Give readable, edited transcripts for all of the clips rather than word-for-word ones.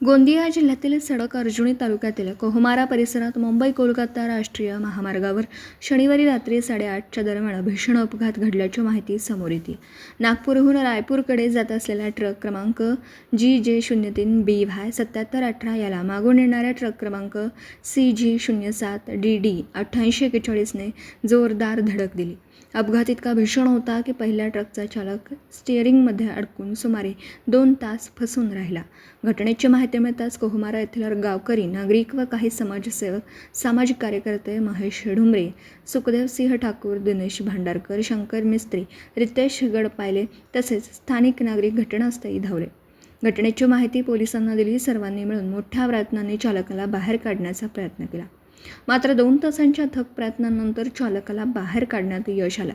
गोंदिया जिल्ह्यातील सडक अर्जुनी तालुक्यातील कोहमारा परिसरात मुंबई कोलकाता राष्ट्रीय महामार्गावर शनिवारी रात्री 8:30च्या दरम्यान भीषण अपघात घडल्याची माहिती समोर येते. नागपूरहून रायपूरकडे जात असलेला ट्रक क्रमांक GJ03BY 7718 याला मागून येणाऱ्या ट्रक क्रमांक CG07DD 8841ने जोरदार धडक दिली. अपघात इतका भीषण होता की पहिल्या ट्रकचा चालक स्टिअरिंगमध्ये अडकून सुमारे 2 तास फसून राहिला. घटनेची माहिती मिळताच कोहमारा येथील गावकरी, नागरिक व काही समाजसेवक, सामाजिक कार्यकर्ते महेश ढुमरे, सुखदेव सिंह ठाकूर, दिनेश भांडारकर, शंकर मिस्त्री, रितेश गडपायले तसेच स्थानिक नागरिक घटनास्थळी धावले. घटनेची माहिती पोलिसांना दिली. सर्वांनी मिळून मोठ्या प्रयत्नांनी चालकाला बाहेर काढण्याचा प्रयत्न केला. मात्र 2 तासांच्या अथक प्रयत्नांनंतर चालकाला बाहेर काढण्यात यश आलं,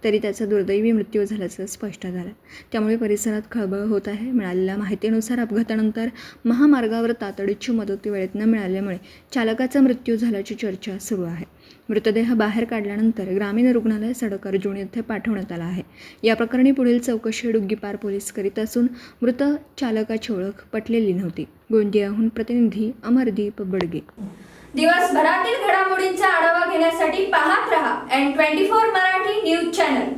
तरी त्याचा दुर्दैवी मृत्यू झाल्याचं स्पष्ट झालं. त्यामुळे परिसरात खळबळ होत आहे. मिळालेल्या माहितीनुसार अपघातानंतर महामार्गावर तातडीची मदत वेळेत न मिळाल्यामुळे चालकाचा मृत्यू झाल्याची चर्चा सुरू आहे. मृतदेह बाहेर काढल्यानंतर ग्रामीण रुग्णालय सडक अर्जुनी येथे पाठवण्यात आला आहे. या प्रकरणी पुढील चौकशी डुग्गीपार पोलीस करीत असून मृत चालकाची ओळख पटलेली नव्हती. गोंदियाहून प्रतिनिधी अमरदीप बडगे. दिवसभरातील घडामोडींचा आढावा घेण्यासाठी पाहत रहा N24 मराठी न्यूज चॅनल.